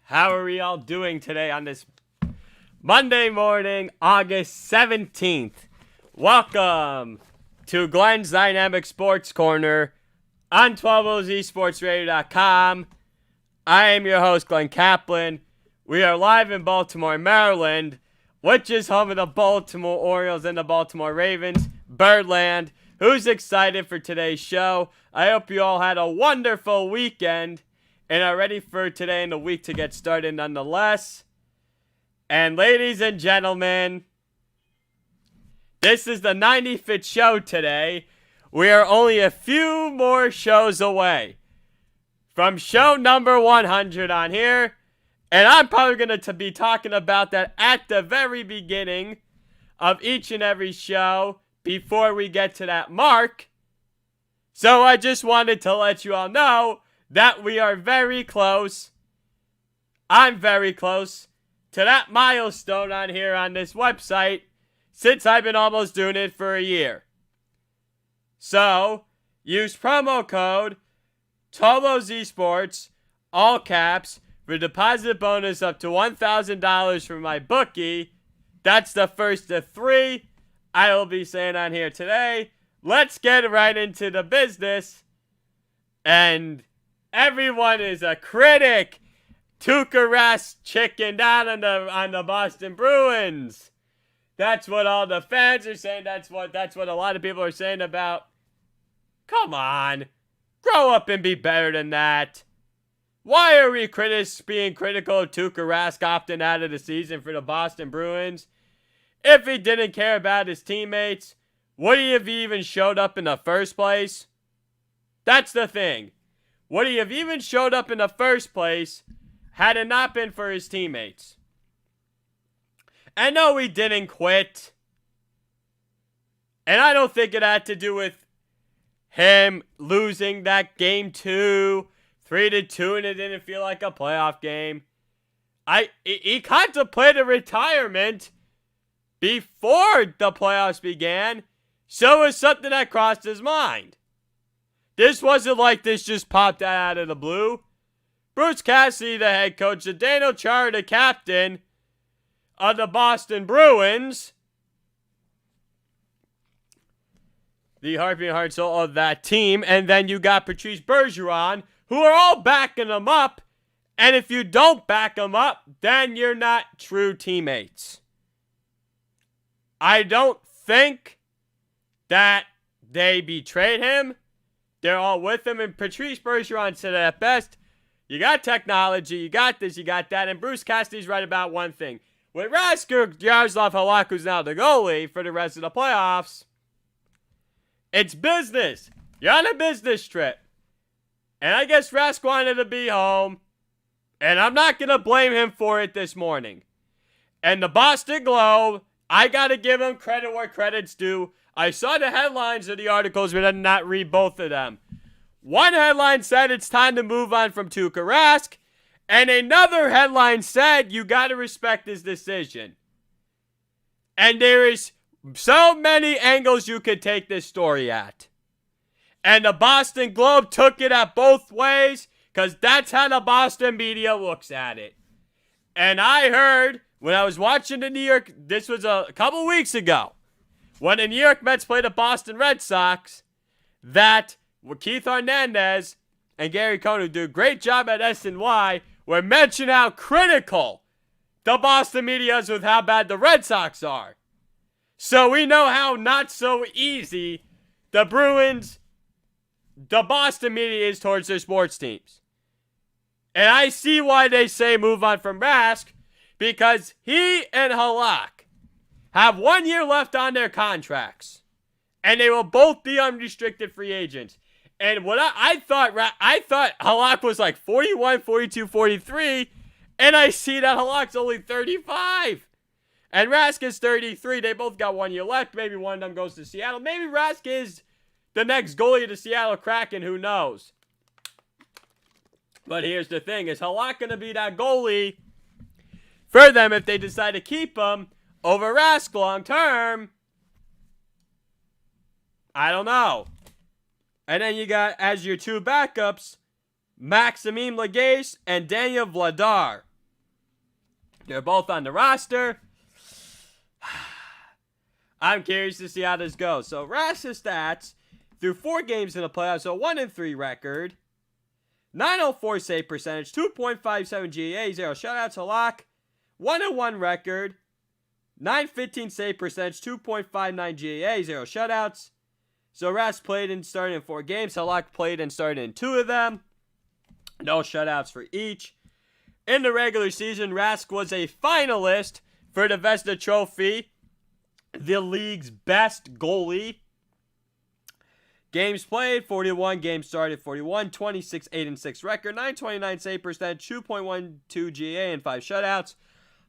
How are we all doing today on this Monday morning, August 17th? Welcome to Glenn's Dynamic Sports Corner on 12OZSportsRadio.com. I am your host, Glenn Kaplan. We are live in Baltimore, Maryland, which is home of the Baltimore Orioles and the Baltimore Ravens, Birdland. Who's excited for today's show? I hope you all had a wonderful weekend and are ready for today and the week to get started nonetheless. And ladies and gentlemen, this is the 95th show today. We are only a few more shows away from show number 100 on here. And I'm probably going to be talking about that at the very beginning of each and every show before we get to that mark. So I just wanted to let you all know that we are very close. I'm very close to that milestone on here on this website since I've been almost doing it for a year. So, use promo code TOLOZSports, all caps, for deposit bonus up to $1,000 from my bookie. That's the first of three I will be saying on here today. Let's get right into the business. And everyone is a critic. Tuukka Rask chickened out on the Boston Bruins. That's what all the fans are saying. That's what a lot of people are saying about. Come on, grow up and be better than that. Why are we critics being critical of Tuukka Rask opting out of the season for the Boston Bruins? If he didn't care about his teammates, would he have even showed up in the first place? That's the thing. Would he have even showed up in the first place had it not been for his teammates? And no, he didn't quit. And I don't think it had to do with him losing that game 2, 3-2, and it didn't feel like a playoff game. He contemplated retirement before the playoffs began, so it was something that crossed his mind. This wasn't like this just popped out of the blue. Bruce Cassidy, the head coach, Zdeno Chara, the captain of the Boston Bruins, the heartbeat and heart soul of that team, and then you got Patrice Bergeron, who are all backing him up, and if you don't back him up, then you're not true teammates. I don't think that they betrayed him. They're all with him, and Patrice Bergeron said it at best. You got technology, you got this, you got that, and Bruce Cassidy's right about one thing. With Rask, Yaroslav Halak, who's now the goalie for the rest of the playoffs, it's business. You're on a business trip. And I guess Rask wanted to be home, and I'm not going to blame him for it this morning. And the Boston Globe, I got to give him credit where credit's due. I saw the headlines of the articles, but I did not read both of them. One headline said it's time to move on from Tuukka Rask, and another headline said you got to respect his decision. And there is so many angles you could take this story at. And the Boston Globe took it at both ways, because that's how the Boston media looks at it. And I heard, when I was watching the New York, this was a couple weeks ago, when the New York Mets played the Boston Red Sox, that Keith Hernandez and Gary Cohn, who do a great job at SNY, were mentioning how critical the Boston media is with how bad the Red Sox are. So we know how not so easy the Boston media is towards their sports teams. And I see why they say move on from Rask, because he and Halak have 1 year left on their contracts, and they will both be unrestricted free agents. And what I thought Halak was like 41, 42, 43, and I see that Halak's only 35. And Rask is 33. They both got 1 year left. Maybe one of them goes to Seattle. Maybe Rask is the next goalie of the Seattle Kraken. Who knows? But here's the thing. Is Halak going to be that goalie for them if they decide to keep him over Rask long term? I don't know. And then you got, as your two backups, Maxime Lagace and Daniel Vladar. They're both on the roster. I'm curious to see how this goes. So, Rass's stats through 4 games in the playoffs, a 1-3 record, 904 save percentage, 2.57 GA, 0 shutouts, a lock, 1-1 record, 915 save percentage, 2.59 GA, 0 shutouts. So, Rass played and started in 4 games. Halak played and started in 2 of them. No shutouts for each. In the regular season, Rask was a finalist for the Vezina Trophy, the league's best goalie. Games played, 41. Games started, 41. 26, 8-6 record, 929 save percentage, 2.12 GA, and 5 shutouts.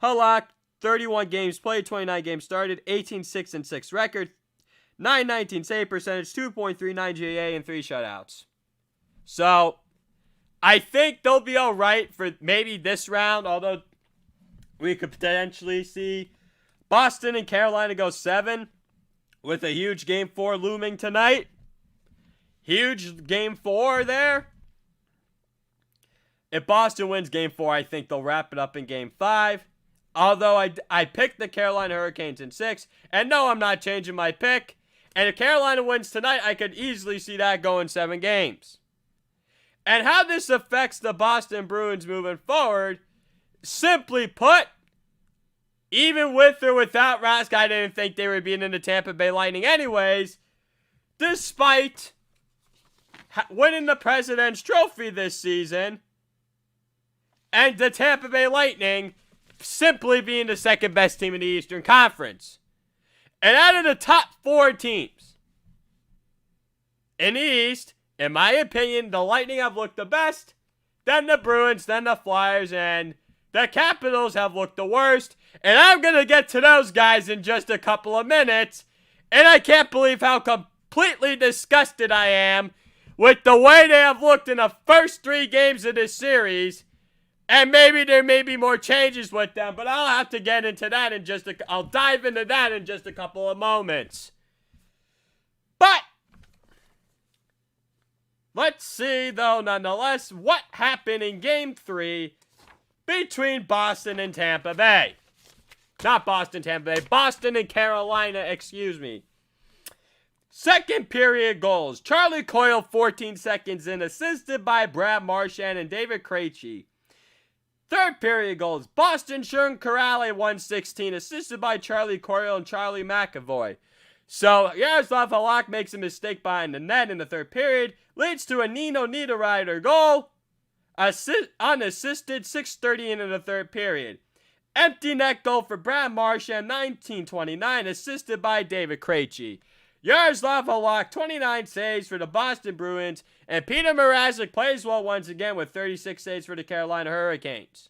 Halak, 31 games played, 29 games started, 18, 6-6 record, 919 save percentage, 2.39 GA, and 3 shutouts. So, I think they'll be all right for maybe this round, although we could potentially see Boston and Carolina go 7 with a huge Game 4 looming tonight. Huge Game 4 there. If Boston wins Game 4, I think they'll wrap it up in Game 5. Although I picked the Carolina Hurricanes in 6. And no, I'm not changing my pick. And if Carolina wins tonight, I could easily see that go in 7 games. And how this affects the Boston Bruins moving forward, simply put, even with or without Rask, I didn't think they were being in the Tampa Bay Lightning anyways, despite winning the President's Trophy this season, and the Tampa Bay Lightning simply being the second best team in the Eastern Conference. And out of the top 4 teams in the East, in my opinion, the Lightning have looked the best, then the Bruins, then the Flyers, and the Capitals have looked the worst. And I'm going to get to those guys in just a couple of minutes. And I can't believe how completely disgusted I am with the way they have looked in the first 3 games of this series. And maybe there may be more changes with them, but I'll have to get into that in just I'll dive into that in just a couple of moments. But let's see, though, nonetheless, what happened in Game 3 between Boston and Tampa Bay. Not Boston, Tampa Bay. Boston and Carolina, excuse me. Second period goals. Charlie Coyle, 14 seconds in, assisted by Brad Marchand and David Krejci. Third period goals. Boston, Sean Kuraly, 116, assisted by Charlie Coyle and Charlie McAvoy. So, Yaroslav Halak makes a mistake behind the net in the third period, leads to a Nino Niederreiter goal, unassisted, 6:30 into the third period. Empty net goal for Brad Marchand, 1929, assisted by David Krejci. Yaroslav Halak, 29 saves for the Boston Bruins, and Peter Mrazek plays well once again with 36 saves for the Carolina Hurricanes.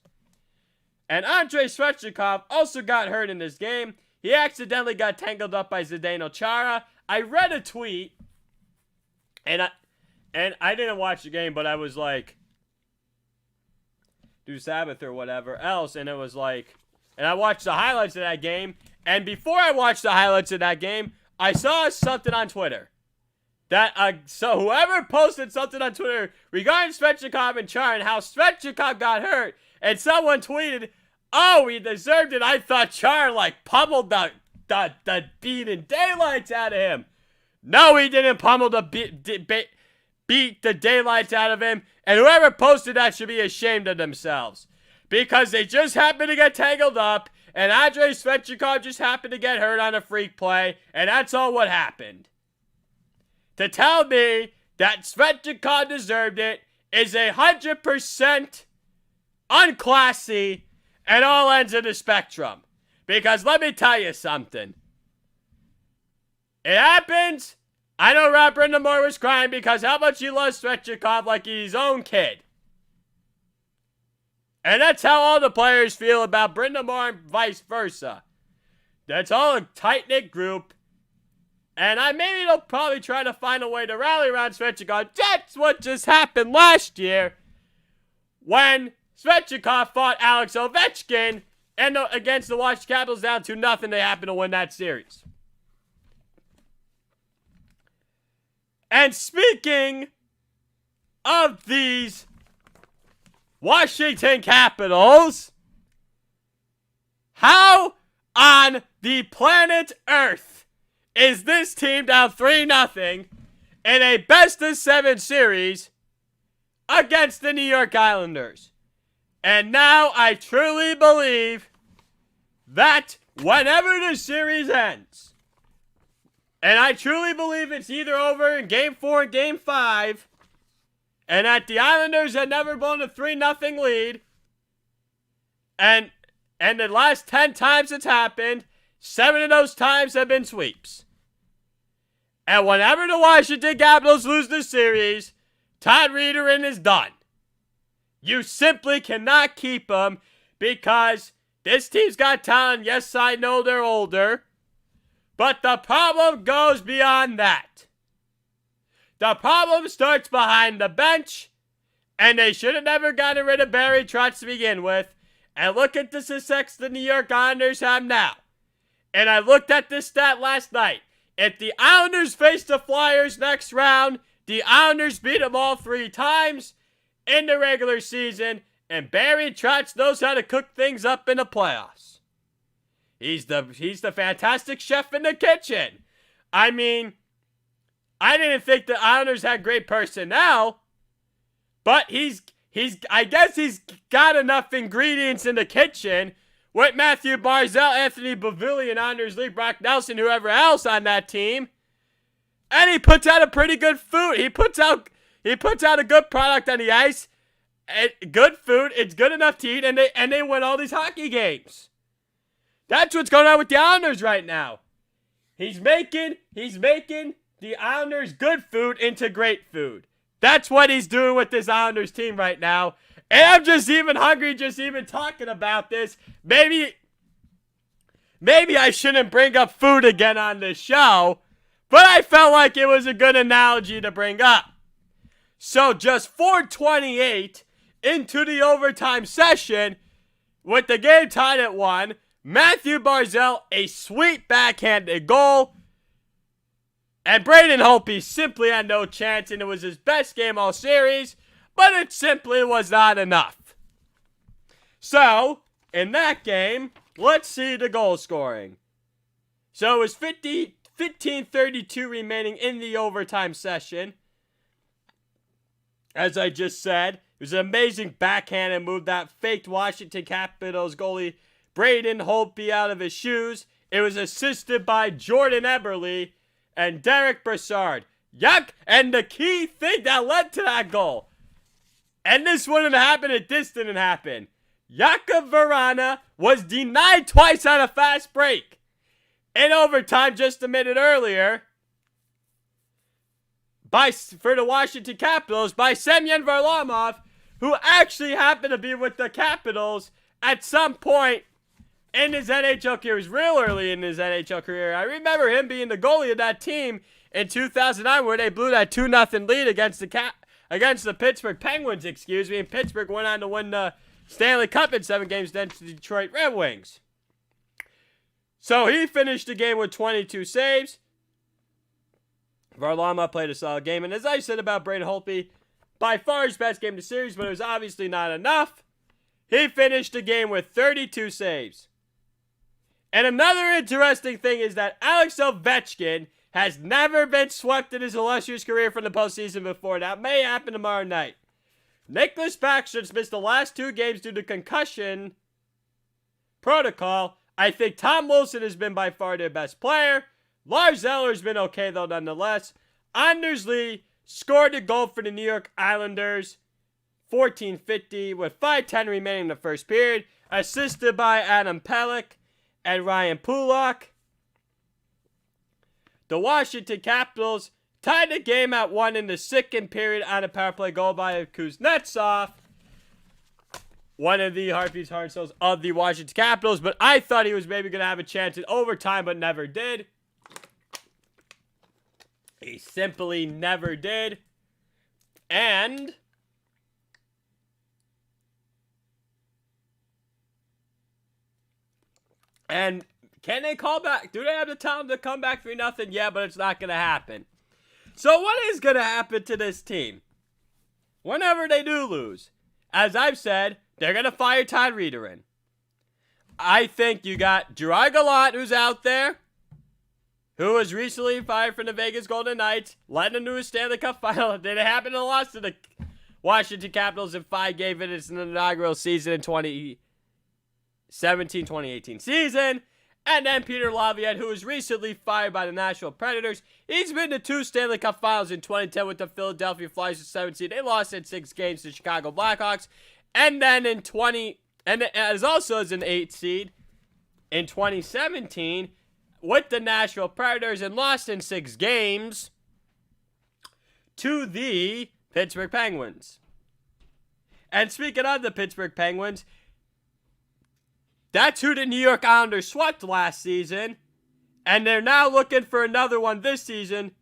And Andrei Svechnikov also got hurt in this game. He accidentally got tangled up by Zdeno Chara. I read a tweet, and I didn't watch the game, but I was like, do Sabbath or whatever else, and it was like, and I watched the highlights of that game, and before I watched the highlights of that game, I saw something on Twitter. So whoever posted something on Twitter regarding Svechnikov and Chara and how Svechnikov got hurt, and someone tweeted, oh, he deserved it. I thought Chara pummeled the beating daylights out of him. No, he didn't pummel the beat the daylights out of him. And whoever posted that should be ashamed of themselves. Because they just happened to get tangled up. And Andrei Svechnikov just happened to get hurt on a freak play. And that's all what happened. To tell me that Svechnikov deserved it is 100% unclassy at all ends of the spectrum. Because let me tell you something. It happens. I know Rob Brindamore was crying because how much he loves Svechnikov like he's his own kid. And that's how all the players feel about Brindamore and vice versa. That's all a tight-knit group. And maybe they'll probably try to find a way to rally around Svechnikov. That's what just happened last year when Svechnikov fought Alex Ovechkin and against the Washington Capitals down 2-0. They happened to win that series. And speaking of these Washington Capitals. How on the planet Earth is this team down 3-0 in a best-of-7 series against the New York Islanders? And now I truly believe that whenever the series ends, and I truly believe it's either over in Game 4 and Game 5, and that the Islanders had never blown a 3-0 lead, and the last 10 times it's happened, 7 of those times have been sweeps. And whenever the Washington Capitals lose the series, Todd Reederin is done. You simply cannot keep him because this team's got talent. Yes, I know they're older. But the problem goes beyond that. The problem starts behind the bench. And they should have never gotten rid of Barry Trotz to begin with. And look at the success the New York Islanders have now. And I looked at this stat last night. If the Islanders face the Flyers next round, the Islanders beat them all 3 times in the regular season, and Barry Trotz knows how to cook things up in the playoffs. He's the fantastic chef in the kitchen. I mean, I didn't think the Islanders had great personnel, but I guess he's got enough ingredients in the kitchen with Matthew Barzal, Anthony Beauvillier, Anders Lee, Brock Nelson, whoever else on that team, and he puts out a pretty good food. He puts out a good product on the ice, good food. It's good enough to eat, and they win all these hockey games. That's what's going on with the Islanders right now. He's making the Islanders good food into great food. That's what he's doing with this Islanders team right now. And I'm just even hungry just even talking about this. Maybe I shouldn't bring up food again on this show, but I felt like it was a good analogy to bring up. So just 4:28 into the overtime session, with the game tied at 1, Matthew Barzal, a sweet backhanded goal, and Braden Holtby simply had no chance, and it was his best game all series, but it simply was not enough. So, in that game, let's see the goal scoring. So it was 15:32 remaining in the overtime session. As I just said, it was an amazing backhanded move that faked Washington Capitals goalie Braden Holtby out of his shoes. It was assisted by Jordan Eberle and Derek Brassard. Yuck! And the key thing that led to that goal, and this wouldn't have happened if this didn't happen, Jakub Vrana was denied twice on a fast break in overtime just a minute earlier for the Washington Capitals by Semyon Varlamov, who actually happened to be with the Capitals at some point in his NHL career. It was real early in his NHL career. I remember him being the goalie of that team in 2009 where they blew that 2-0 lead against the Pittsburgh Penguins, and Pittsburgh went on to win the Stanley Cup in 7 games against the Detroit Red Wings. So he finished the game with 22 saves. Varlamov played a solid game, and as I said about Braden Holtby, by far his best game of the series, but it was obviously not enough. He finished the game with 32 saves. And another interesting thing is that Alex Ovechkin has never been swept in his illustrious career from the postseason before. That may happen tomorrow night. Nicholas Backstrom's missed the last 2 games due to concussion protocol. I think Tom Wilson has been by far their best player. Lars Zeller's been okay, though, nonetheless. Anders Lee scored a goal for the New York Islanders, 14:50, with 5:10 remaining in the first period, assisted by Adam Pelech and Ryan Pulock. The Washington Capitals tied the game at 1 in the second period on a power play goal by Kuznetsov, one of the heart and souls of the Washington Capitals, but I thought he was maybe going to have a chance in overtime, but never did. He simply never did. And can they call back? Do they have the talent to come back 3-0? Yeah, but it's not going to happen. So what is going to happen to this team whenever they do lose? as I've said, they're going to fire Todd Reeder in. I think you got Gerard Gallant, who's out there, who was recently fired from the Vegas Golden Knights, led them to a Stanley Cup final. They happened to lose to the Washington Capitals in 5 games in its inaugural season in 2017-2018 season. And then Peter Laviolette, who was recently fired by the Nashville Predators. He's been to 2 Stanley Cup finals in 2010 with the Philadelphia Flyers in 17. They lost in 6 games to the Chicago Blackhawks. And then in as also as an 8 seed in 2017 with the Nashville Predators and lost in 6 games to the Pittsburgh Penguins. And speaking of the Pittsburgh Penguins, that's who the New York Islanders swept last season. And they're now looking for another one this season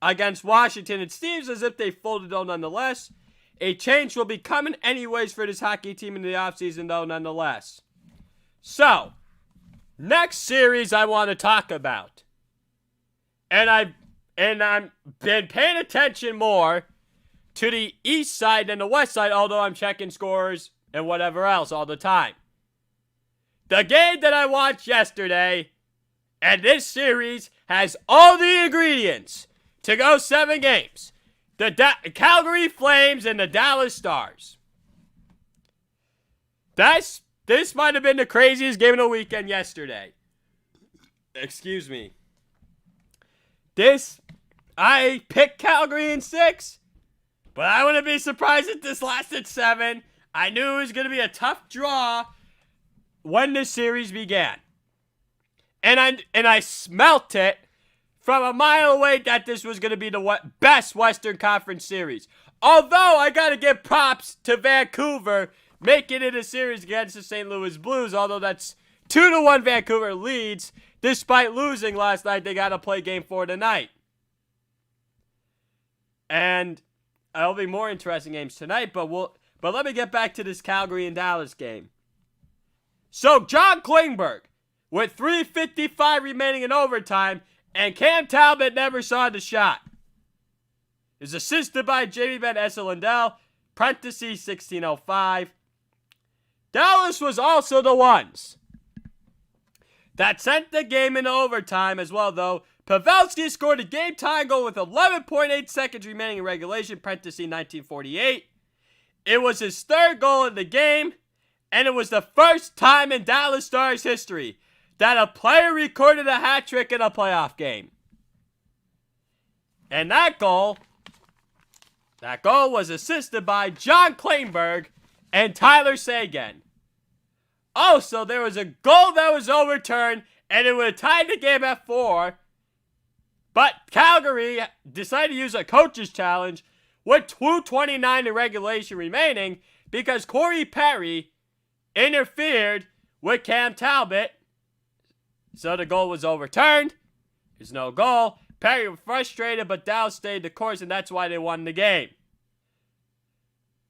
against Washington. It seems as if they folded on nonetheless. A change will be coming anyways for this hockey team in the offseason, though, nonetheless. So, next series I want to talk about. And I'm been paying attention more to the east side than the west side, although I'm checking scores and whatever else all the time. The game that I watched yesterday, and this series has all the ingredients to go 7 games. The Calgary Flames and the Dallas Stars. This might have been the craziest game of the weekend yesterday. Excuse me. I picked Calgary in 6, but I wouldn't be surprised if this lasted 7. I knew it was going to be a tough draw when this series began. And I smelt it from a mile away that this was going to be the best Western Conference series. Although I got to give props to Vancouver making it a series against the St. Louis Blues, although that's 2-1 Vancouver leads. Despite losing last night, they got to play Game 4 tonight. And there'll be more interesting games tonight, but let me get back to this Calgary and Dallas game. So John Klingberg, with 3:55 remaining in overtime, and Cam Talbot never saw the shot. Is assisted by Jamie Benn Esselindell, parentheses 1605. Dallas was also the ones that sent the game into overtime as well, though. Pavelski scored a game-tying goal with 11.8 seconds remaining in regulation, parentheses 1948. It was his 3rd goal in the game, and it was the first time in Dallas Stars history that a player recorded a hat trick in a playoff game. And that goal was assisted by John Klingberg and Tyler Seguin. Also, there was a goal that was overturned, and it would have tied the game at 4. But Calgary decided to use a coach's challenge with 2:29 in regulation remaining because Corey Perry interfered with Cam Talbot. So the goal was overturned. There's no goal. Perry was frustrated, but Dallas stayed the course, and that's why they won the game.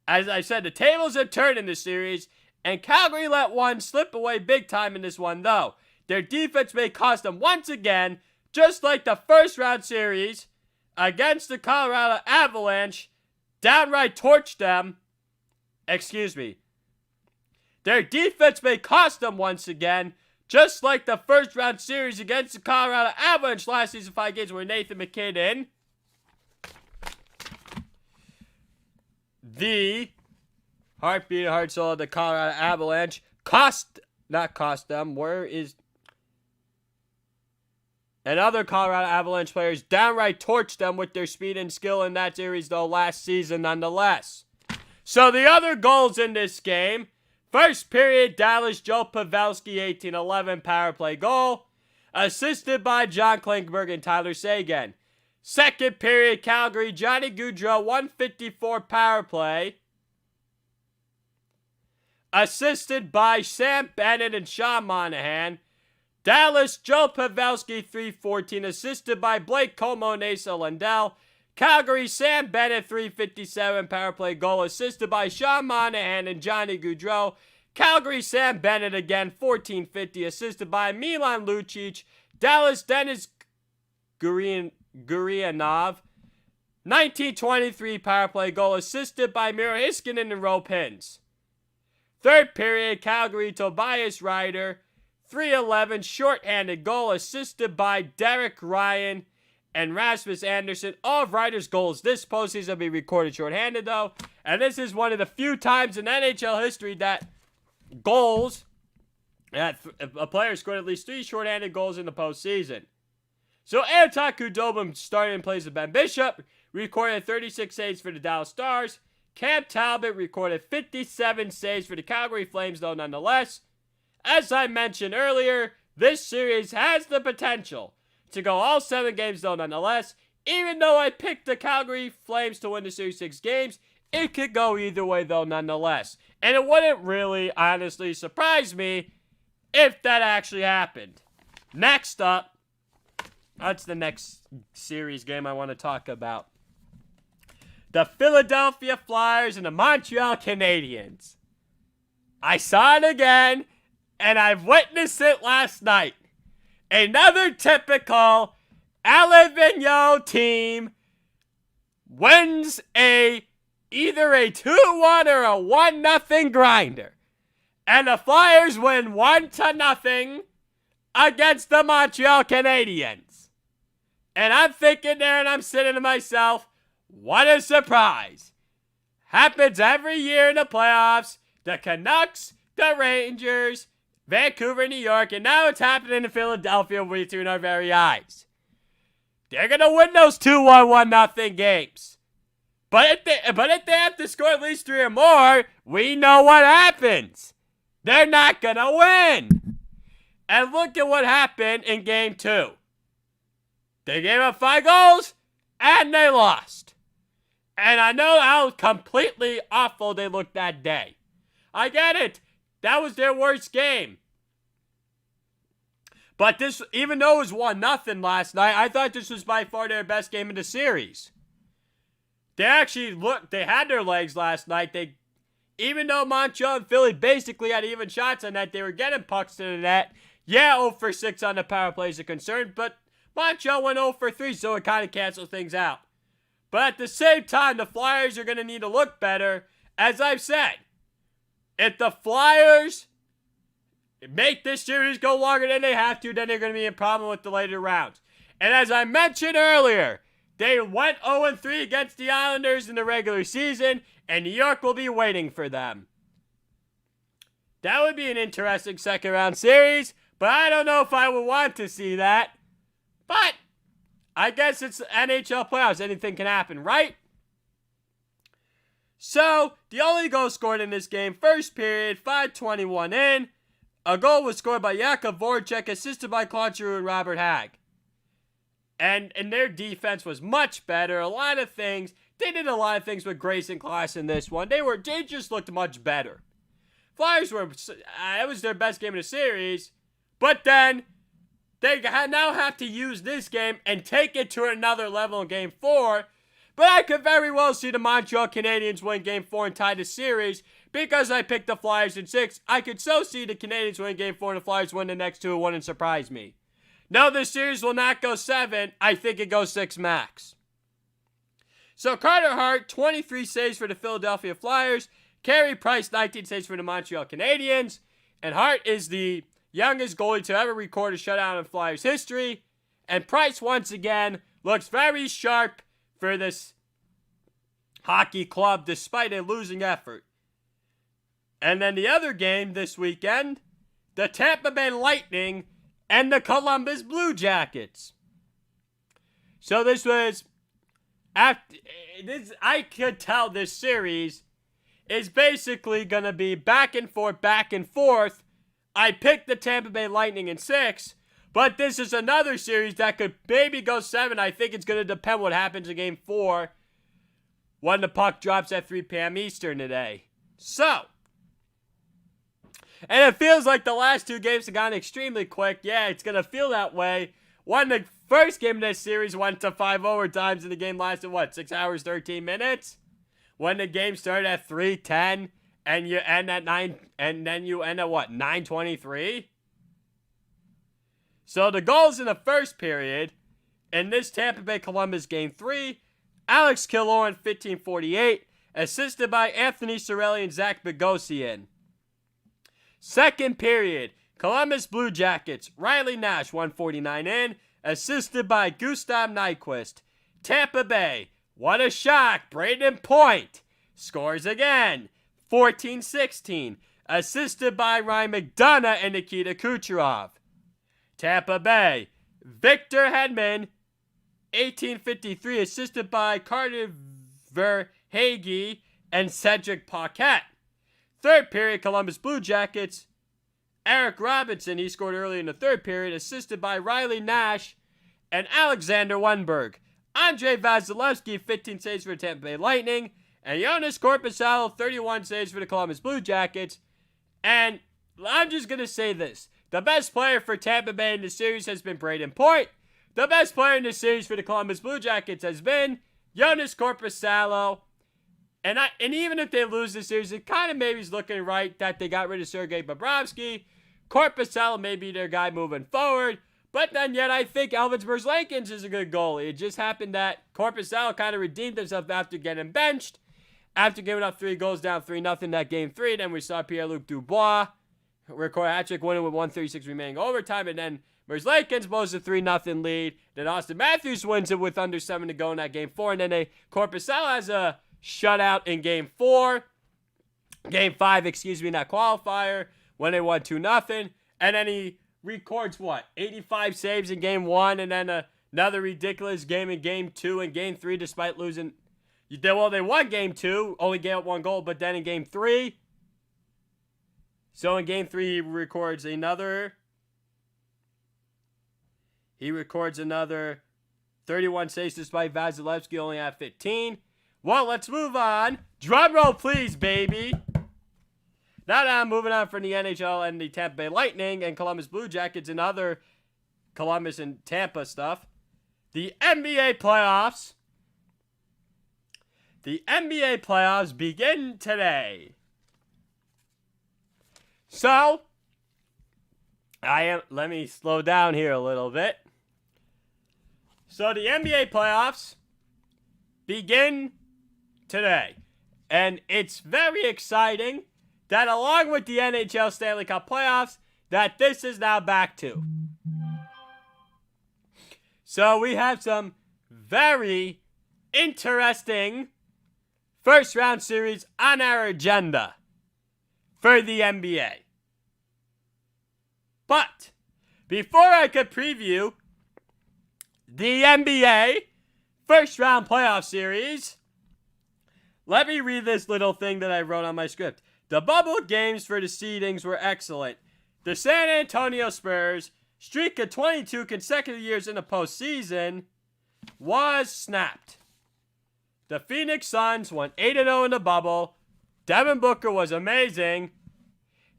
As I said, the tables have turned in this series, and Calgary let one slip away big time in this one, though. Their defense may cost them once again, just like the first round series against the Colorado Avalanche, downright torched them. Their defense may cost them once again, just like the first round series against the Colorado Avalanche last season, 5 games where Nathan MacKinnon, the heartbeat and heart soul of the Colorado Avalanche, and other Colorado Avalanche players downright torched them with their speed and skill in that series, though, last season nonetheless. So the other goals in this game: first period, Dallas, Joe Pavelski, 18-11 power play goal, assisted by John Klingberg and Tyler Seguin. Second period, Calgary, Johnny Gaudreau, 154 power play, assisted by Sam Bennett and Sean Monahan. Dallas, Joe Pavelski, 314, assisted by Blake Comeau and Asa Lindell. Calgary, Sam Bennett, 357 power play goal, assisted by Sean Monahan and Johnny Gaudreau. Calgary, Sam Bennett again, 1450, assisted by Milan Lucic. Dallas, Denis Gurianov, 1923 power play goal assisted by Miro Heiskanen and Roope Hintz. Third period, Calgary, Tobias Ryder, 3:11 shorthanded goal assisted by Derek Ryan and Rasmus Anderson. All of Ryder's goals this postseason will be recorded shorthanded, though. And this is one of the few times in NHL history that a player scored at least 3 shorthanded goals in the postseason. So Anton Khudobin started in place of Ben Bishop, recorded 36 saves for the Dallas Stars. Cam Talbot recorded 57 saves for the Calgary Flames, though nonetheless. As I mentioned earlier, this series has the potential to go all 7 games, though nonetheless. Even though I picked the Calgary Flames to win the series 6 games, it could go either way, though nonetheless. And it wouldn't really, honestly, surprise me if that actually happened. Next up, that's the next series game I want to talk about. The Philadelphia Flyers and the Montreal Canadiens. I saw it again, and I've witnessed it last night. Another typical Alain Vigneault team wins either a 2-1 or a 1-0 grinder. And the Flyers win 1-0 against the Montreal Canadiens. And I'm thinking there and I'm sitting to myself, what a surprise. Happens every year in the playoffs. The Canucks, the Rangers, Vancouver, New York, and now it's happening in Philadelphia between our very eyes. They're going to win those 2-1, 1-0 games. But if they have to score at least 3 or more, we know what happens. They're not going to win. And look at what happened in Game 2. They gave up 5 goals, and they lost. And I know how completely awful they looked that day. I get it. That was their worst game. But this, even though it was 1-0 last night, I thought this was by far their best game of the series. They had their legs last night. Even though Montreal and Philly basically had even shots on net, they were getting pucks to the net. Yeah, 0 for 6 on the power plays are concerned, but Montreal went 0 for 3, so it kind of canceled things out. But at the same time, the Flyers are going to need to look better. As I've said, if the Flyers make this series go longer than they have to, then they're going to be in problem with the later rounds. And as I mentioned earlier, they went 0-3 against the Islanders in the regular season, and New York will be waiting for them. That would be an interesting second-round series, but I don't know if I would want to see that. But I guess it's NHL playoffs. Anything can happen, right? So, the only goal scored in this game, first period, 5:21 in. A goal was scored by Jakub Voracek, assisted by Claude Giroux and Robert Hagg. And their defense was much better. A lot of things. They did a lot of things with grace and class in this one. They just looked much better. Flyers it was their best game of the series. But then, they now have to use this game and take it to another level in Game 4. But I could very well see the Montreal Canadiens win Game 4 and tie the series. Because I picked the Flyers in 6, I could so see the Canadiens win Game 4 and the Flyers win the next 2-1 and surprise me. No, this series will not go 7. I think it goes 6 max. So Carter Hart, 23 saves for the Philadelphia Flyers. Carey Price, 19 saves for the Montreal Canadiens. And Hart is the youngest goalie to ever record a shutout in Flyers history. And Price, once again, looks very sharp for this hockey club despite a losing effort. And then the other game this weekend, the Tampa Bay Lightning and the Columbus Blue Jackets. So this was, I could tell this series is basically going to be back and forth. I picked the Tampa Bay Lightning in 6, but this is another series that could maybe go 7. I think it's going to depend what happens in Game 4 when the puck drops at 3 p.m. Eastern today. So, and it feels like the last 2 games have gone extremely quick. Yeah, it's going to feel that way. The first game of this series went to 5 overtimes and the game lasted, 6 hours, 13 minutes? When the game started at 3:10 and you end at 9, and then you end at 9:23? So the goals in the first period in this Tampa Bay Columbus Game 3, Alex Killorn, 1548, assisted by Anthony Cirelli and Zach Bogosian. Second period, Columbus Blue Jackets, Riley Nash, 149 in, assisted by Gustav Nyquist. Tampa Bay, what a shock, Braden Point scores again, 14-16, assisted by Ryan McDonough and Nikita Kucherov. Tampa Bay, Victor Hedman, 1853, assisted by Carter Verhaeghe and Cedric Paquette. Third period, Columbus Blue Jackets, Eric Robinson, he scored early in the third period, assisted by Riley Nash and Alexander Wenberg. Andrei Vasilevsky, 15 saves for the Tampa Bay Lightning, and Jonas Korpisalo, 31 saves for the Columbus Blue Jackets. And I'm just going to say this. The best player for Tampa Bay in the series has been Braden Point. The best player in the series for the Columbus Blue Jackets has been Jonas Korpisalo. And even if they lose this series, it kind of maybe is looking right that they got rid of Sergei Bobrovsky. Korpisalo may be their guy moving forward. But then yet I think Elvis Merzlikins is a good goalie. It just happened that Korpisalo kind of redeemed himself after getting benched. After giving up 3 goals down 3-0 that game 3, then we saw Pierre-Luc Dubois record a hat-trick winning with 1:36 remaining overtime, and then Merzlikins blows a 3-0 lead. Then Austin Matthews wins it with under 7 to go in that game 4, and then Korpisalo has a shutout in game 5, in that qualifier, when they won 2-0, and then he records, 85 saves in game 1, and then another ridiculous game in game 2 and game 3 despite losing. Well, they won game 2, only gave up 1 goal, but then in game 3, so in game 3 he records another 31 saves despite Vasilevsky only at 15. Well, let's move on. Drum roll, please, baby. Now that I'm moving on from the NHL and the Tampa Bay Lightning and Columbus Blue Jackets and other Columbus and Tampa stuff, the NBA playoffs. The NBA playoffs begin today. So, let me slow down here a little bit. So the NBA playoffs begin today. And it's very exciting that along with the NHL Stanley Cup playoffs, that this is now back to. So we have some very interesting first round series on our agenda for the NBA. But before I could preview the NBA first round playoff series, let me read this little thing that I wrote on my script. The bubble games for the seedings were excellent. The San Antonio Spurs' streak of 22 consecutive years in the postseason was snapped. The Phoenix Suns went 8-0 in the bubble. Devin Booker was amazing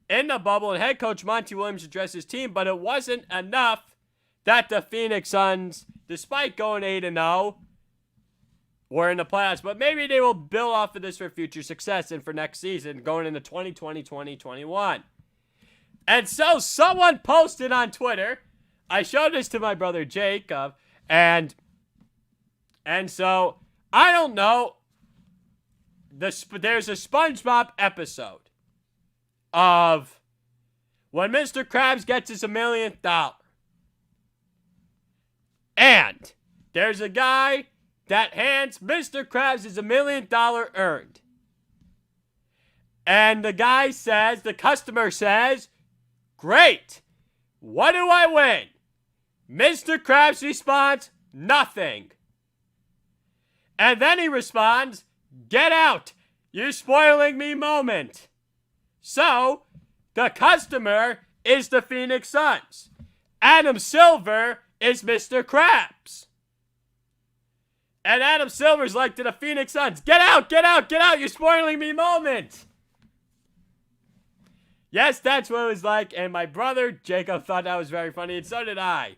in the bubble, and head coach Monty Williams addressed his team, but it wasn't enough that the Phoenix Suns, despite going 8-0, were in the playoffs. But maybe they will build off of this for future success and for next season, going into 2020-2021. And so someone posted on Twitter, I showed this to my brother Jacob, and so I don't know. There's a SpongeBob episode of when Mr. Krabs gets his $1 millionth. And there's a guy that hands Mr. Krabs his $1 million earned. And the guy says, the customer says, "Great. What do I win?" Mr. Krabs responds, "Nothing." And then he responds, "Get out. You're spoiling me moment." So, the customer is the Phoenix Suns. Adam Silver is Mr. Krabs. And Adam Silver's like to the Phoenix Suns, "Get out, get out, get out. You're spoiling me moment." Yes, that's what it was like. And my brother Jacob thought that was very funny, and so did I.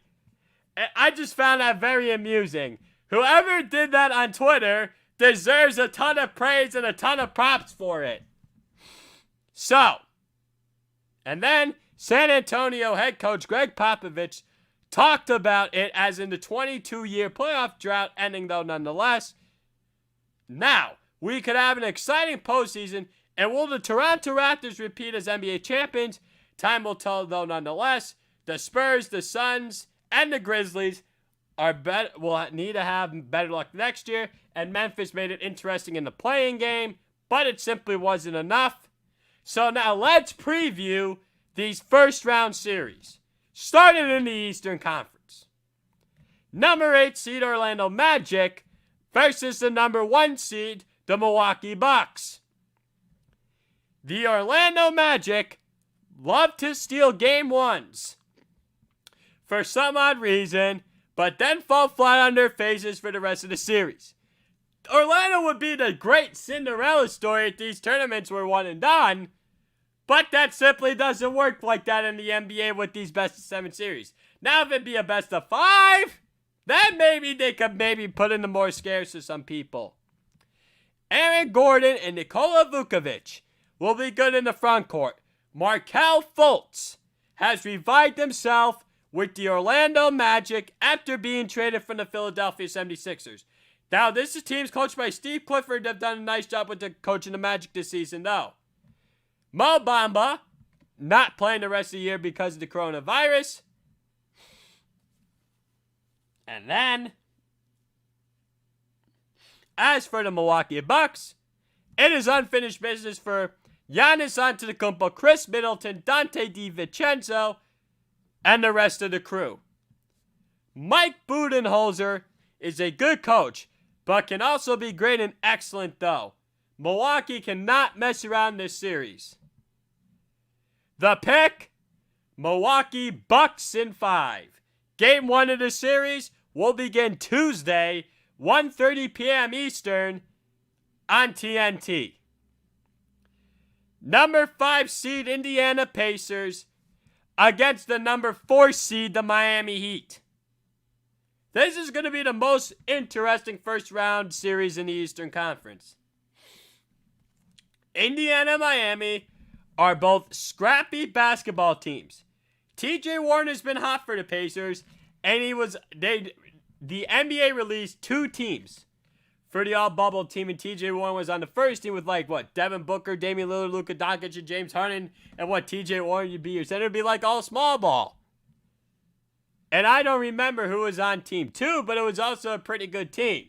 And I just found that very amusing. Whoever did that on Twitter deserves a ton of praise and a ton of props for it. So, and then San Antonio head coach Greg Popovich talked about it as in the 22-year playoff drought ending, though, nonetheless. Now, we could have an exciting postseason, and will the Toronto Raptors repeat as NBA champions? Time will tell, though, nonetheless. The Spurs, the Suns, and the Grizzlies will need to have better luck next year, and Memphis made it interesting in the playing game, but it simply wasn't enough. So now let's preview these first-round series, starting in the Eastern Conference. Number 8 seed Orlando Magic versus the number 1 seed, the Milwaukee Bucks. The Orlando Magic love to steal game ones for some odd reason, but then fall flat on their faces for the rest of the series. Orlando would be the great Cinderella story if these tournaments were one and done, but that simply doesn't work like that in the NBA with these best-of-7 series. Now, if it'd be a best-of-5, then maybe they could put in the more scares to some people. Aaron Gordon and Nikola Vucevic will be good in the front court. Markelle Fultz has revived himself with the Orlando Magic after being traded from the Philadelphia 76ers. Now, this is teams coached by Steve Clifford that have done a nice job with coaching the Magic this season, though. Mo Bamba, not playing the rest of the year because of the coronavirus. And then, as for the Milwaukee Bucks, it is unfinished business for Giannis Antetokounmpo, Chris Middleton, Dante DiVincenzo, and the rest of the crew. Mike Budenholzer is a good coach, but can also be great and excellent, though. Milwaukee cannot mess around this series. The pick, Milwaukee Bucks in 5. Game 1 of the series will begin Tuesday, 1:30 p.m. Eastern on TNT. Number 5 seed Indiana Pacers against the number 4 seed, the Miami Heat. This is going to be the most interesting first round series in the Eastern Conference. Indiana and Miami are both scrappy basketball teams. TJ Warren has been hot for the Pacers, and the NBA released 2 teams for the all-bubble team, and TJ Warren was on the first team with Devin Booker, Damian Lillard, Luka Doncic, and James Harden, and TJ Warren, you'd be your center, it'd be like all small ball. And I don't remember who was on team 2, but it was also a pretty good team.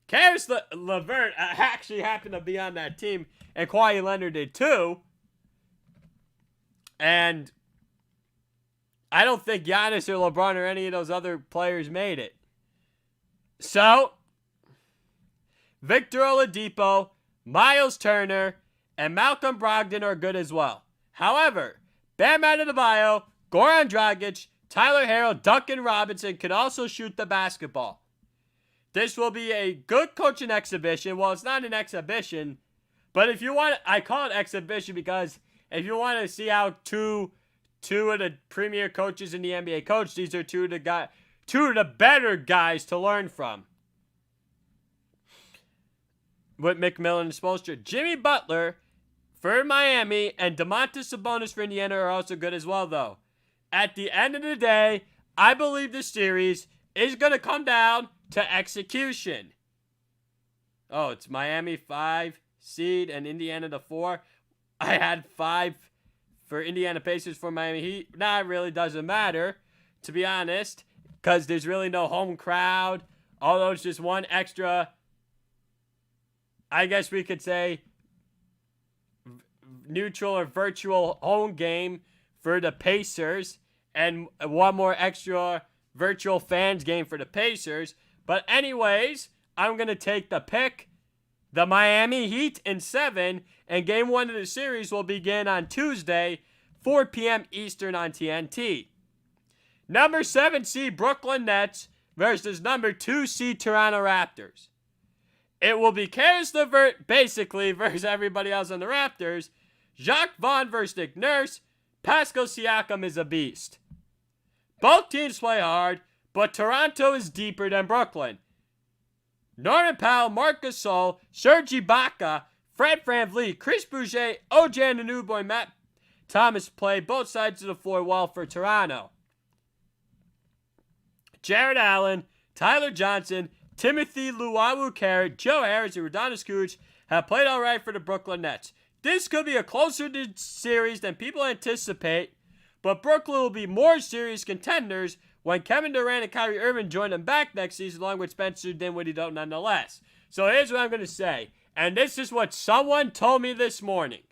Caris LeVert actually happened to be on that team, and Kawhi Leonard did too. And I don't think Giannis or LeBron or any of those other players made it. So, Victor Oladipo, Miles Turner, and Malcolm Brogdon are good as well. However, Bam Adebayo, Goran Dragic, Tyler Herro, Duncan Robinson can also shoot the basketball. This will be a good coaching exhibition. Well, it's not an exhibition, but if you want, I call it exhibition because if you want to see how two of the premier coaches in the NBA coach, these are two of the better guys to learn from. With McMillan and Spoelstra. Jimmy Butler for Miami and Domantas Sabonis for Indiana are also good as well, though. At the end of the day, I believe the series is going to come down to execution. Oh, it's Miami 5 seed and Indiana the 4. I had 5 for Indiana Pacers for Miami Heat. Nah, it really doesn't matter, to be honest, because there's really no home crowd. Although it's just one extra, I guess we could say, neutral or virtual home game for the Pacers, and one more extra virtual fans game for the Pacers. But anyways, I'm going to take the pick, the Miami Heat in 7, and game 1 of the series will begin on Tuesday, 4 p.m. Eastern on TNT. Number 7 seed Brooklyn Nets versus number 2 seed Toronto Raptors. It will be Caris LeVert basically versus everybody else on the Raptors. Jacques Vaughn versus Nick Nurse. Pascal Siakam is a beast. Both teams play hard, but Toronto is deeper than Brooklyn. Norman Powell, Marc Gasol, Serge Ibaka, Fred VanVleet, Chris Boucher, OG Anunoby, Matt Thomas play both sides of the floor well for Toronto. Jared Allen, Tyler Johnson, Timothy Luwawu-Cabarrot, Joe Harris, and Udonis Kuruc have played alright for the Brooklyn Nets. This could be a closer series than people anticipate, but Brooklyn will be more serious contenders when Kevin Durant and Kyrie Irving join them back next season, along with Spencer Dinwiddie nonetheless. So here's what I'm going to say, and this is what someone told me this morning.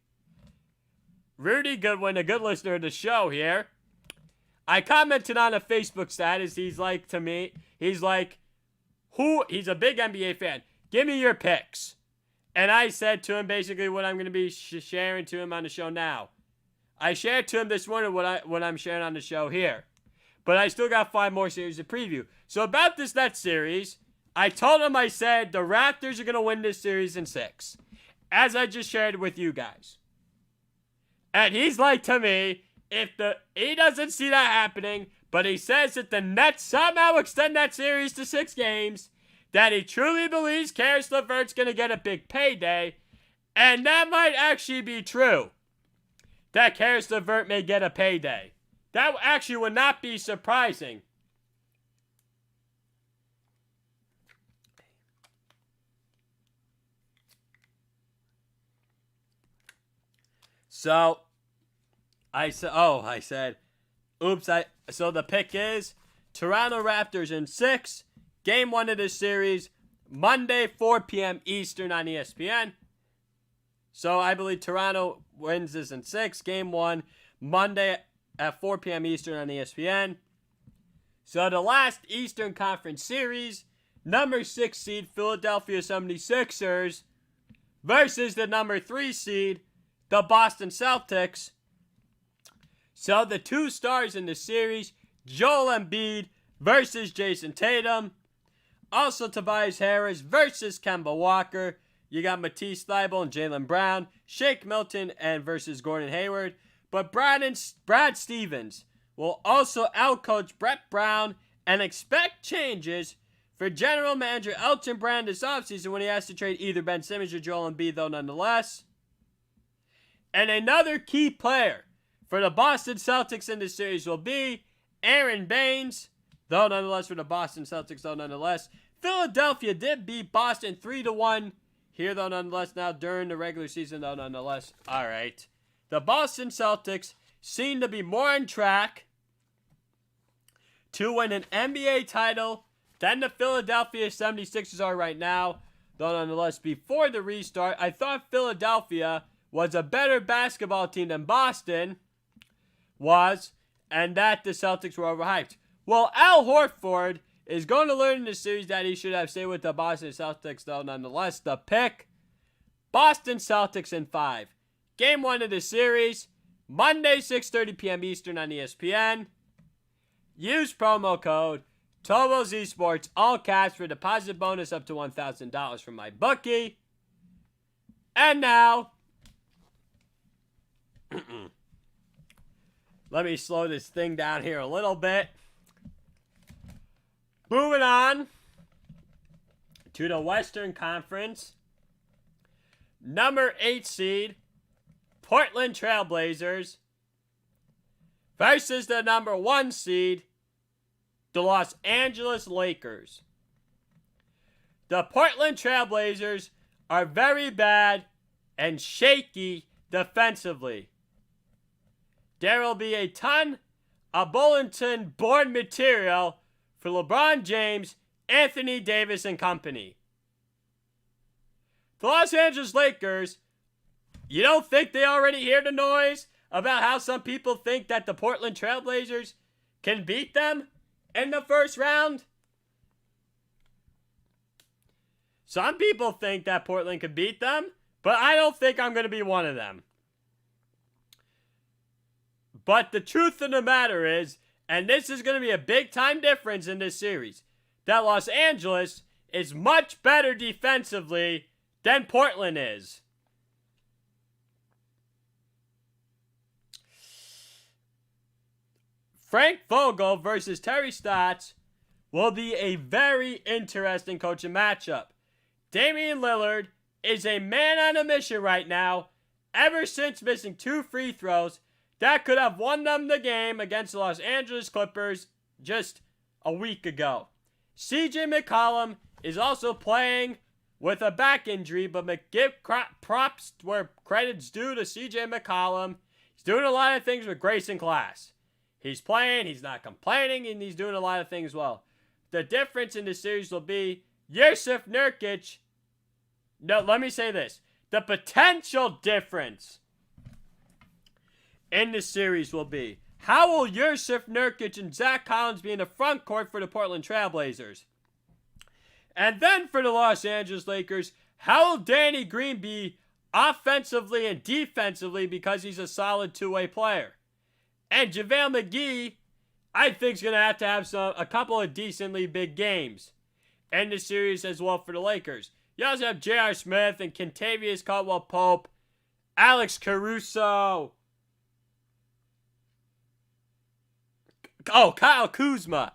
Rudy Goodwin, a good listener of the show here, I commented on a Facebook status. He's like to me, he's like, he's a big NBA fan. Give me your picks. And I said to him basically what I'm going to be sharing to him on the show now. I shared to him this morning what I'm sharing on the show here. But I still got 5 more series to preview. So about this Nets series, I told him, I said the Raptors are going to win this series in 6. As I just shared with you guys. And he's like to me, he doesn't see that happening, but he says that the Nets somehow extend that series to 6 games, that he truly believes Caris LeVert's going to get a big payday, and that might actually be true, that Caris LeVert may get a payday. That actually would not be surprising. So, so the pick is Toronto Raptors in 6, Game 1 of this series, Monday, 4 p.m. Eastern on ESPN. So I believe Toronto wins this in 6, Game 1, Monday at 4 p.m. Eastern on ESPN. So the last Eastern Conference series, number 6 seed Philadelphia 76ers versus the number 3 seed, the Boston Celtics. So the 2 stars in the series, Joel Embiid versus Jason Tatum. Also Tobias Harris versus Kemba Walker. You got Matisse Thybulle and Jaylen Brown. Shake Milton and versus Gordon Hayward. But Brad Stevens will also outcoach Brett Brown and expect changes for general manager Elton Brand this offseason when he has to trade either Ben Simmons or Joel Embiid, though nonetheless. And another key player for the Boston Celtics in this series will be Aaron Baines, though nonetheless for the Boston Celtics, though nonetheless. Philadelphia did beat Boston 3-1 here, though nonetheless, now during the regular season, though nonetheless. All right. The Boston Celtics seem to be more on track to win an NBA title than the Philadelphia 76ers are right now, though nonetheless, before the restart, I thought Philadelphia was a better basketball team than Boston was, and that the Celtics were overhyped. Well, Al Horford is going to learn in this series that he should have stayed with the Boston Celtics, though nonetheless. The pick, Boston Celtics in 5. Game 1 of the series, Monday, 6:30 p.m. Eastern on ESPN. Use promo code Tobos Esports, all caps, for deposit bonus up to $1,000 from my bookie. And now, let me slow this thing down here a little bit. Moving on to the Western Conference. Number 8 seed, Portland Trailblazers versus the number 1 seed, the Los Angeles Lakers. The Portland Trailblazers are very bad and shaky defensively. There will be a ton of bulletin board material for LeBron James, Anthony Davis, and company. The Los Angeles Lakers, you don't think they already hear the noise about how some people think that the Portland Trailblazers can beat them in the first round? Some people think that Portland could beat them, but I don't think I'm going to be one of them. But the truth of the matter is, and this is going to be a big time difference in this series, that Los Angeles is much better defensively than Portland is. Frank Vogel versus Terry Stotts will be a very interesting coaching matchup. Damian Lillard is a man on a mission right now, ever since missing 2 free throws that could have won them the game against the Los Angeles Clippers just a week ago. CJ McCollum is also playing with a back injury, but give props where credit's due to CJ McCollum. He's doing a lot of things with grace and class. He's playing, he's not complaining, and he's doing a lot of things well. The difference in the series will be Jusuf Nurkic. No, let me say this. The potential difference in the series will be, how will Jusuf Nurkic and Zach Collins be in the front court for the Portland Trailblazers? And then for the Los Angeles Lakers, how will Danny Green be offensively and defensively because he's a solid two-way player? And JaVale McGee, I think, is going to have a couple of decently big games in the series as well for the Lakers. You also have J.R. Smith and Kentavious Caldwell-Pope, Alex Caruso. Oh, Kyle Kuzma.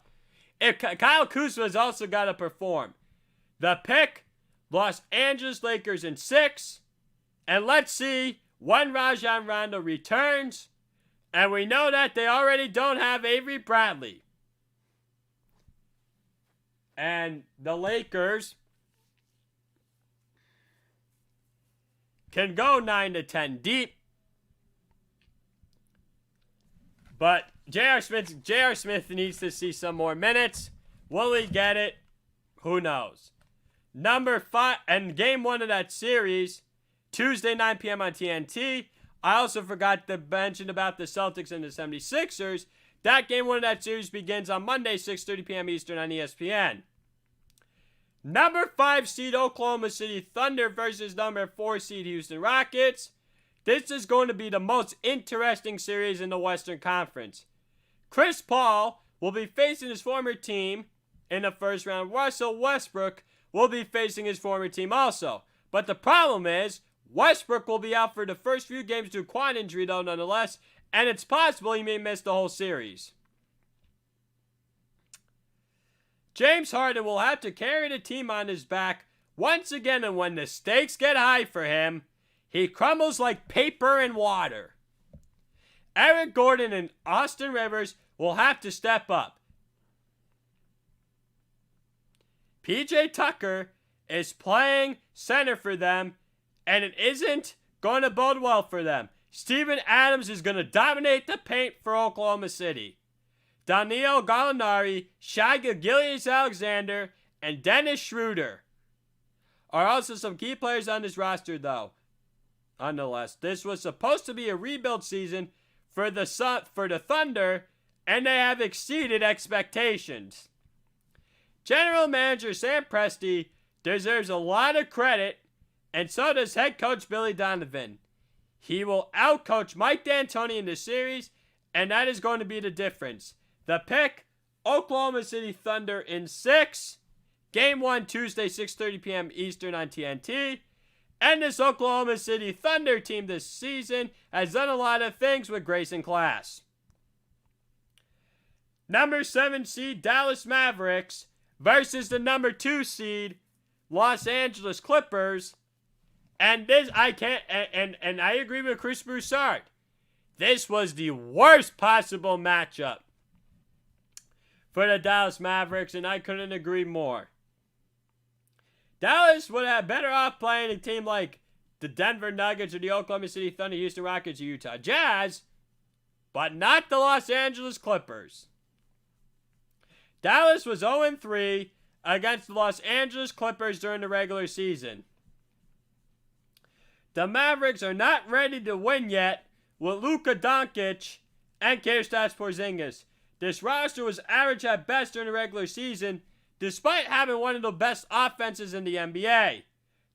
Kyle Kuzma has also got to perform. The pick, Los Angeles Lakers in 6. And let's see when Rajon Rondo returns. And we know that they already don't have Avery Bradley. And the Lakers can go 9 to 10 deep. But J.R. Smith needs to see some more minutes. Will he get it? Who knows? Number 5, and game 1 of that series, Tuesday, 9 p.m. on TNT. I also forgot to mention about the Celtics and the 76ers. That game 1 of that series begins on Monday, 6:30 p.m. Eastern on ESPN. Number 5 seed Oklahoma City Thunder versus number 4 seed Houston Rockets. This is going to be the most interesting series in the Western Conference. Chris Paul will be facing his former team in the first round. Russell Westbrook will be facing his former team also. But the problem is, Westbrook will be out for the first few games due to quad injury, though, nonetheless, and it's possible he may miss the whole series. James Harden will have to carry the team on his back once again, and when the stakes get high for him, he crumbles like paper and water. Eric Gordon and Austin Rivers will have to step up. PJ Tucker is playing center for them, and it isn't going to bode well for them. Steven Adams is going to dominate the paint for Oklahoma City. Danilo Gallinari, Shai Gilgeous-Alexander, and Dennis Schroeder are also some key players on this roster, though. Nonetheless, this was supposed to be a rebuild season for the Thunder, and they have exceeded expectations. General Manager Sam Presti deserves a lot of credit, and so does head coach Billy Donovan. He will outcoach Mike D'Antoni in this series, and that is going to be the difference. The pick, Oklahoma City Thunder in 6. Game 1, Tuesday, 6:30 p.m. Eastern on TNT. And this Oklahoma City Thunder team this season has done a lot of things with grace and class. Number 7 seed Dallas Mavericks versus the number 2 seed Los Angeles Clippers. And this, I agree with Chris Broussard. This was the worst possible matchup for the Dallas Mavericks, and I couldn't agree more. Dallas would have better off playing a team like the Denver Nuggets or the Oklahoma City Thunder, Houston Rockets, or Utah Jazz, but not the Los Angeles Clippers. Dallas was 0-3 against the Los Angeles Clippers during the regular season. The Mavericks are not ready to win yet with Luka Doncic and Kristaps Porzingis. This roster was average at best during the regular season, despite having one of the best offenses in the NBA.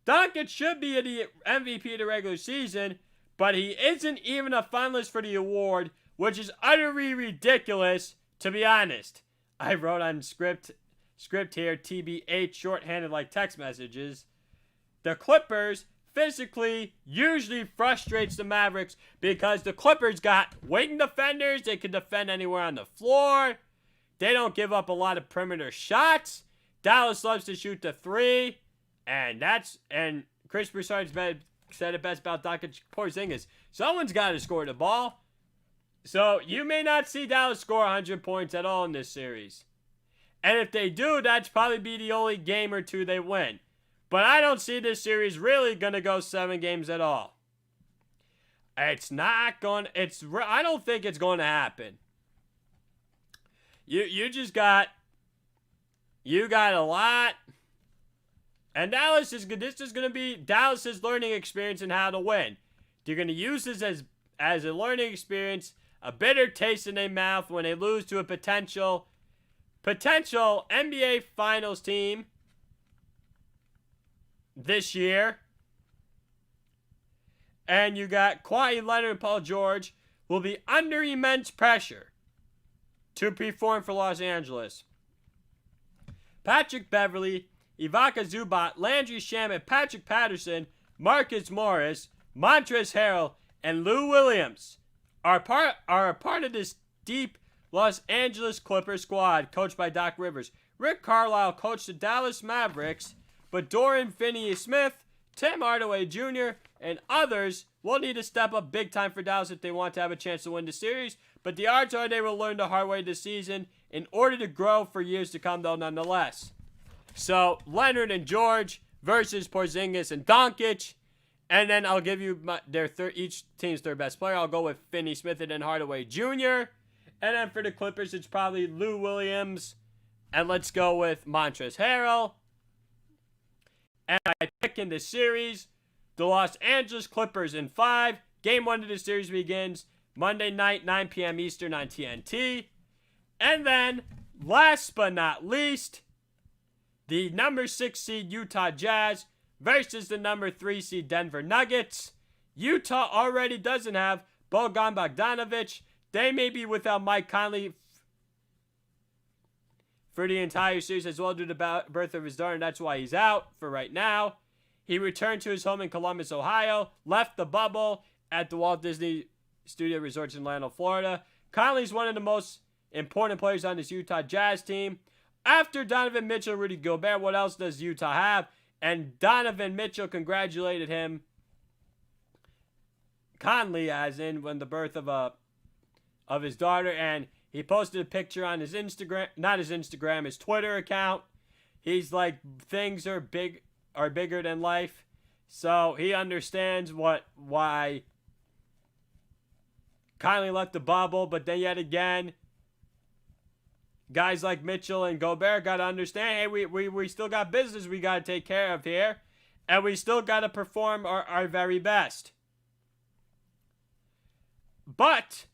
Doncic should be the MVP of the regular season, but he isn't even a finalist for the award, which is utterly ridiculous, to be honest. I wrote on script here, TBH, shorthanded like text messages. The Clippers physically usually frustrates the Mavericks because the Clippers got wing defenders. They can defend anywhere on the floor. They don't give up a lot of perimeter shots. Dallas loves to shoot the 3. And Chris Broussard said it best about Doncic Porzingis. Someone's got to score the ball. So you may not see Dallas score 100 points at all in this series. And if they do, that's probably be the only game or two they win. But I don't see this series really going to go 7 games at all. It's not going to, I don't think it's going to happen. You got a lot. And Dallas is good. This is going to be Dallas's learning experience in how to win. They're going to use this as a learning experience, a bitter taste in their mouth when they lose to a potential NBA Finals team this year. And you got Kawhi Leonard and Paul George will be under immense pressure to perform for Los Angeles. Patrick Beverley, Ivica Zubac, Landry Shamet, Patrick Patterson, Marcus Morris, Montrezl Harrell, and Lou Williams are a part of this deep Los Angeles Clippers squad coached by Doc Rivers. Rick Carlisle coached the Dallas Mavericks, but Dorian Finney-Smith, Tim Hardaway Jr., and others will need to step up big time for Dallas if they want to have a chance to win the series, but the odds are they will learn the hard way this season in order to grow for years to come, though, nonetheless. So, Leonard and George versus Porzingis and Doncic. And then I'll give you each team's third best player. I'll go with Finney-Smith and then Hardaway Jr. And then for the Clippers, it's probably Lou Williams. And let's go with Montrezl Harrell. And I pick in the series, the Los Angeles Clippers in 5. Game 1 of the series begins Monday night, 9 p.m. Eastern on TNT. And then, last but not least, the number 6 seed Utah Jazz versus the number 3 seed Denver Nuggets. Utah already doesn't have Bojan Bogdanovic. They may be without Mike Conley for the entire series as well due to the birth of his daughter, and that's why he's out for right now. He returned to his home in Columbus, Ohio, left the bubble at the Walt Disney Studio Resorts in Orlando, Florida. Conley's one of the most important players on this Utah Jazz team. After Donovan Mitchell and Rudy Gobert, what else does Utah have? And Donovan Mitchell congratulated him, Conley as in, when the birth of his daughter, and he posted a picture on his Instagram, his Twitter account. He's like, things are bigger than life. So he understands why Conley left the bubble, but then yet again, guys like Mitchell and Gobert got to understand, hey, we still got business we got to take care of here, and we still got to perform our very best. But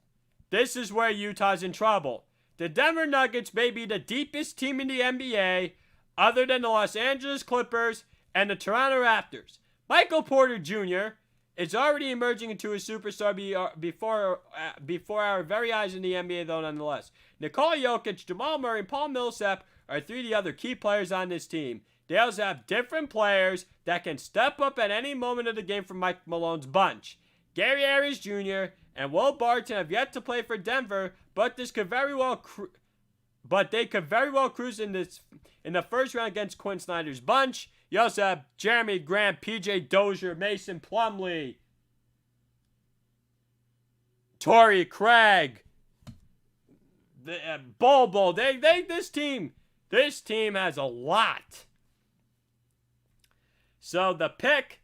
this is where Utah's in trouble. The Denver Nuggets may be the deepest team in the NBA, other than the Los Angeles Clippers and the Toronto Raptors. Michael Porter Jr. is already emerging into a superstar before our very eyes in the NBA, though, nonetheless. Nikola Jokic, Jamal Murray, and Paul Millsap are 3 of the other key players on this team. They also have different players that can step up at any moment of the game from Mike Malone's bunch. Gary Harris Jr. and Will Barton have yet to play for Denver, but they could very well cruise in the first round against Quinn Snyder's bunch. You also have Jeremy Grant, PJ Dozier, Mason Plumlee, Torrey Craig, Bol Bol. This team has a lot. So the pick,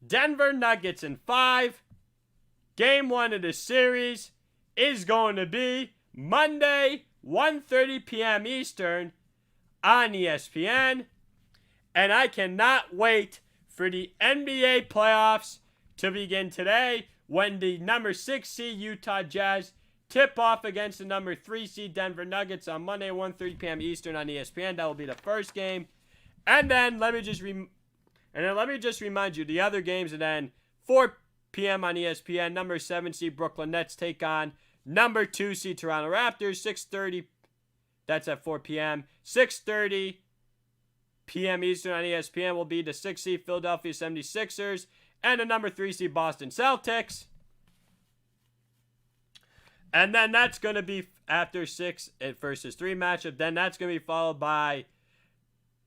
Denver Nuggets in 5. Game 1 of the series is going to be Monday, 1:30 p.m. Eastern on ESPN. And I cannot wait for the NBA playoffs to begin today when the number 6 seed Utah Jazz tip off against the number 3 seed Denver Nuggets on Monday, 1:30 p.m. Eastern on ESPN. That will be the first game. And then let me just remind you the other games. And then 4 p.m. on ESPN, number 7 seed Brooklyn Nets take on number 2 seed Toronto Raptors. 6:30. That's at 4 p.m. 6:30 p.m. Eastern on ESPN will be the 6 seed Philadelphia 76ers and the number 3 seed Boston Celtics. And then that's going to be after 6 versus 3 matchup. Then that's going to be followed by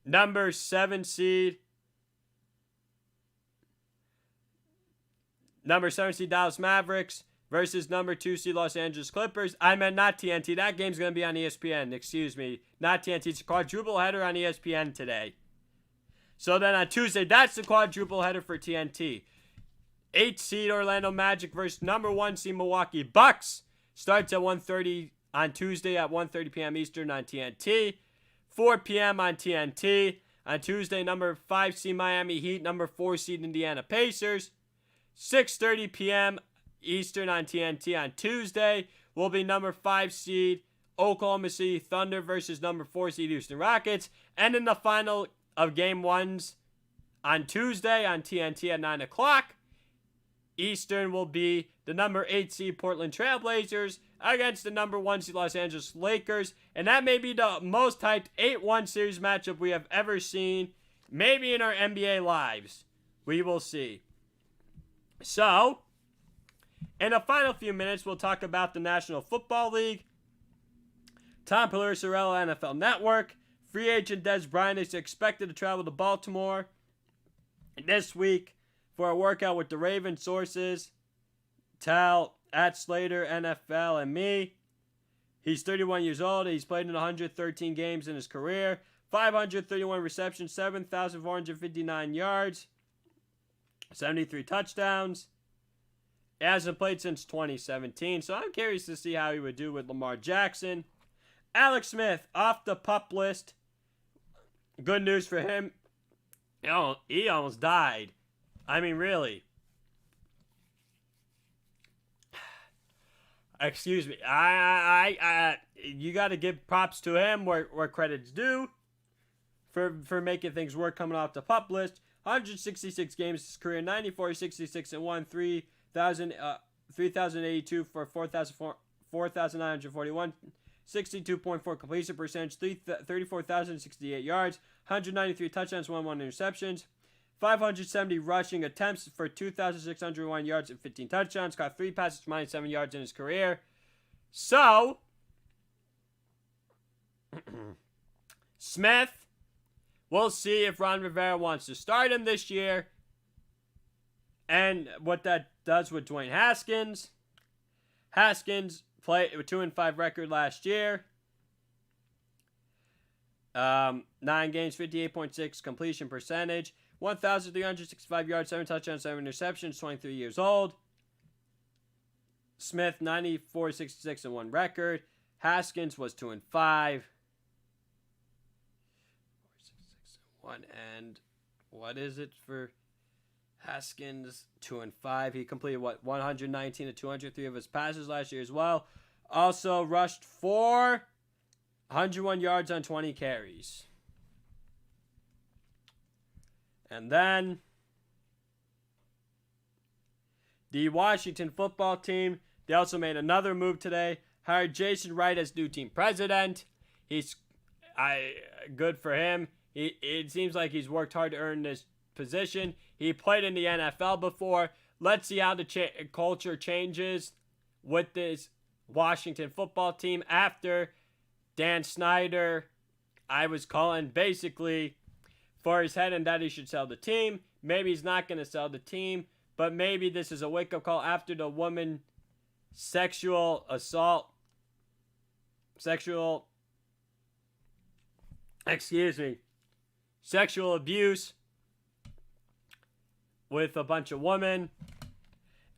number 7 seed Dallas Mavericks versus number 2 seed Los Angeles Clippers. I meant not TNT. That game's going to be on ESPN. Excuse me. Not TNT. It's a quadruple header on ESPN today. So then on Tuesday, that's the quadruple header for TNT. 8 seed Orlando Magic versus number 1 seed Milwaukee Bucks. Starts at 1:30 on Tuesday at 1:30 p.m. Eastern on TNT. 4 p.m. on TNT. On Tuesday, number 5 seed Miami Heat, number 4 seed Indiana Pacers. 6:30 p.m. Eastern on TNT on Tuesday will be number 5 seed Oklahoma City Thunder versus number 4 seed Houston Rockets. And in the final of Game 1s on Tuesday on TNT at 9 o'clock, Eastern will be the number 8 seed Portland Trailblazers against the number 1 seed Los Angeles Lakers. And that may be the most hyped 8-1 series matchup we have ever seen, maybe in our NBA lives. We will see. So, in the final few minutes, we'll talk about the National Football League, Tom Pelissero, NFL Network. Free agent Des Bryant is expected to travel to Baltimore this week for a workout with the Ravens. Sources tell at Slater, NFL, and me. He's 31 years old. He's played in 113 games in his career. 531 receptions, 7,459 yards, 73 touchdowns. He hasn't played since 2017, so I'm curious to see how he would do with Lamar Jackson. Alex Smith, off the PUP list. Good news for him. He almost died. I mean, really. Excuse me. You got to give props to him where credit's due for making things work coming off the PUP list. 166 games in his career, 94, 66, and 1, 3,082 for 4,941, 62.4 completion percentage, 34,068 yards, 193 touchdowns, 1 interceptions, 570 rushing attempts for 2,601 yards and 15 touchdowns, caught 3 passes for -7 yards in his career. So, Smith, we'll see if Ron Rivera wants to start him this year and what that does with Dwayne Haskins. Haskins played with 2-5 record last year. 9 games, 58.6 completion percentage, 1,365 yards, 7 touchdowns, 7 interceptions, 23 years old. Smith, 94, 66, and 1 record. Haskins was 2-5. 1 and what is it for Haskins? 2-5. He completed 119 to 203 of his passes last year as well. Also rushed for 101 yards on 20 carries. And then the Washington football team, they also made another move today. Hired Jason Wright as new team president. He's good for him. It seems like he's worked hard to earn this position. He played in the NFL before. Let's see how the culture changes with this Washington football team after Dan Snyder, I was calling basically for his head and that he should sell the team. Maybe he's not going to sell the team, but maybe this is a wake-up call after the woman sexual abuse with a bunch of women.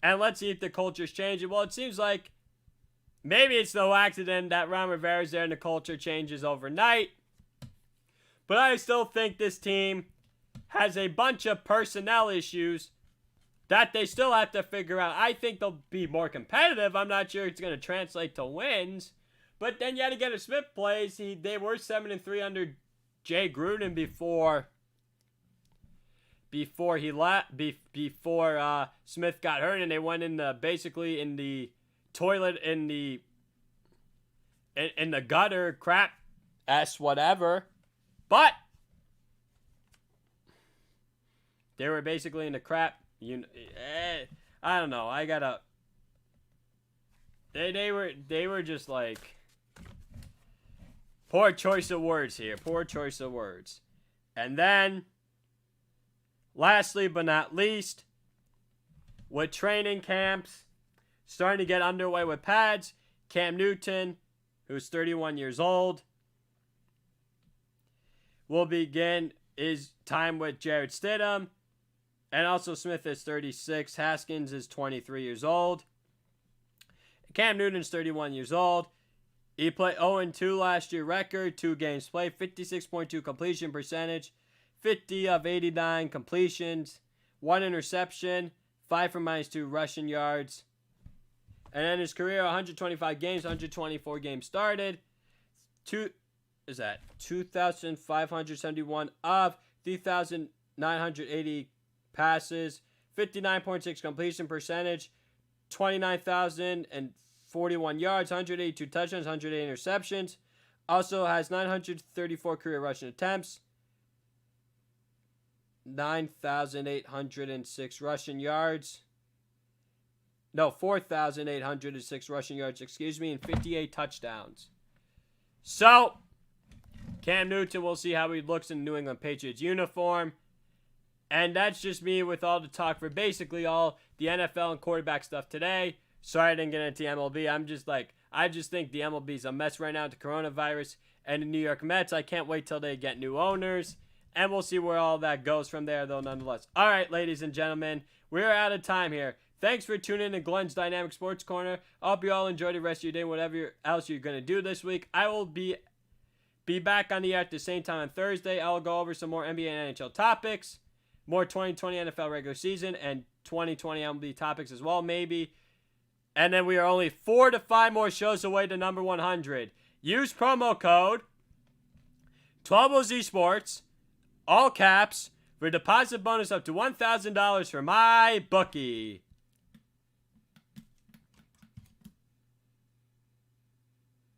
And let's see if the culture's changing. Well, it seems like maybe it's no accident that Ron Rivera's there and the culture changes overnight. But I still think this team has a bunch of personnel issues that they still have to figure out. I think they'll be more competitive. I'm not sure it's going to translate to wins. But then you had to get a Smith plays. They were 7-3 under Jay Gruden before Smith got hurt, and they went in the toilet in the gutter crap whatever. But they were basically in the crap. I don't know. They were just like poor choice of words here. Poor choice of words. And then, lastly but not least, with training camps starting to get underway with pads. Cam Newton, who's 31 years old, will begin his time with Jarrett Stidham. And also Smith is 36. Haskins is 23 years old. Cam Newton's 31 years old. He played 0-2 last year record, 2 games played, 56.2 completion percentage, 50 of 89 completions, 1 interception, 5 for -2 rushing yards. And in his career, 125 games, 124 games started. 2,571 of 3,980 passes, 59.6 completion percentage, 29,041 yards, 182 touchdowns, 108 interceptions. Also has 934 career rushing attempts, 9,806 rushing yards. No, 4,806 rushing yards, and 58 touchdowns. So, Cam Newton, we'll see how he looks in the New England Patriots uniform. And that's just me with all the talk for basically all the NFL and quarterback stuff today. Sorry I didn't get into MLB. I just think the MLB is a mess right now with the coronavirus. And the New York Mets, I can't wait till they get new owners. And we'll see where all that goes from there, though, nonetheless. All right, ladies and gentlemen, we're out of time here. Thanks for tuning in to Glenn's Dynamic Sports Corner. I hope you all enjoy the rest of your day, whatever else you're going to do this week. I will be back on the air at the same time on Thursday. I'll go over some more NBA and NHL topics, more 2020 NFL regular season, and 2020 MLB topics as well, maybe. And then we are only 4 to 5 more shows away to number 100. Use promo code 12OZ Sports, all caps, for a deposit bonus up to $1,000 for my bookie.